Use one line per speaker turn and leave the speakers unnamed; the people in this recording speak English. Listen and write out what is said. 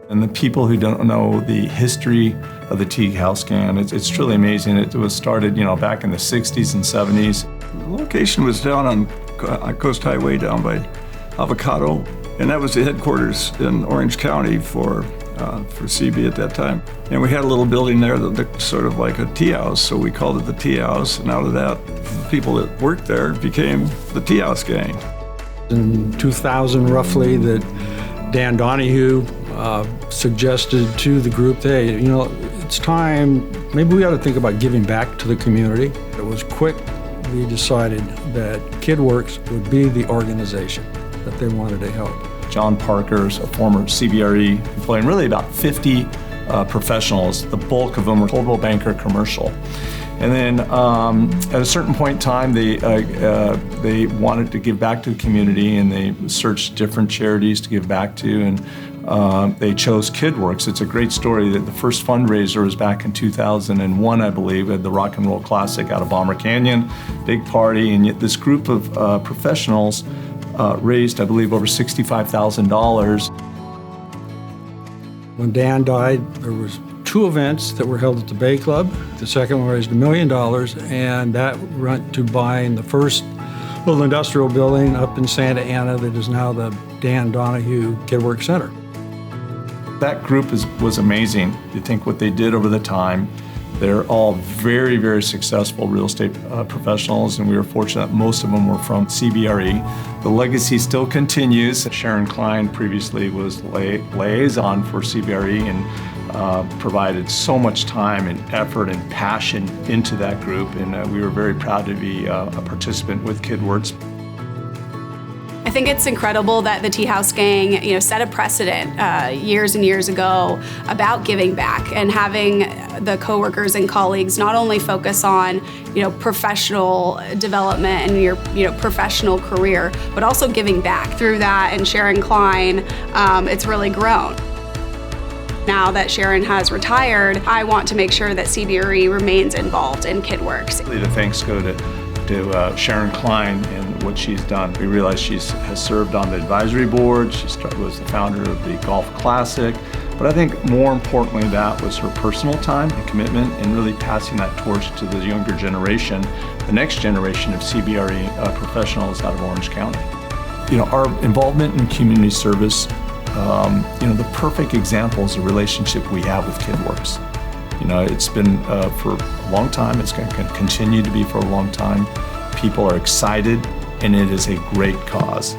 And the people who don't know the history of the TeaHouse Gang, it's truly amazing. It was started, back in the 60s and 70s.
The location was down on Coast Highway down by Avocado, and that was the headquarters in Orange County for CB at that time. And we had a little building there that looked sort of like a tea house, so we called it the Tea House, and out of that, the people that worked there became the TeaHouse Gang.
In 2000, roughly, that Dan Donahue suggested to the group, hey, it's time, maybe we ought to think about giving back to the community. It was quick. We decided that KidWorks would be the organization that they wanted to help.
John Parker's a former CBRE employee, and really about 50 professionals. The bulk of them were Coldwell Banker commercial. And then at a certain point in time, they wanted to give back to the community, and they searched different charities to give back to, and they chose KidWorks. It's a great story that the first fundraiser was back in 2001, I believe, at the Rock and Roll Classic out of Bomber Canyon, big party, and yet this group of professionals raised, I believe, over $65,000.
When Dan died, there was 2 events that were held at the Bay Club. The second one raised $1 million, and that went to buying the first little industrial building up in Santa Ana that is now the Dan Donahue KidWorks Center.
That group was amazing. You think what they did over the time. They're all very, very successful real estate professionals, and we were fortunate that most of them were from CBRE. The legacy still continues. Sharon Klein previously was liaison for CBRE and provided so much time and effort and passion into that group, and we were very proud to be a participant with KidWorks.
I think it's incredible that the TeaHouse Gang, set a precedent years and years ago about giving back and having the coworkers and colleagues not only focus on, professional development and your, professional career, but also giving back through that. And Sharon Klein, it's really grown. Now that Sharon has retired, I want to make sure that CBRE remains involved in KidWorks.
The thanks go to Sharon Klein and what she's done. We realize she has served on the advisory board. She was the founder of the Golf Classic. But I think more importantly, that was her personal time and commitment, and really passing that torch to the younger generation, the next generation of CBRE professionals out of Orange County. Our involvement in community service, the perfect example is the relationship we have with KidWorks. It's been for a long time. It's going to continue to be for a long time. People are excited, and it is a great cause.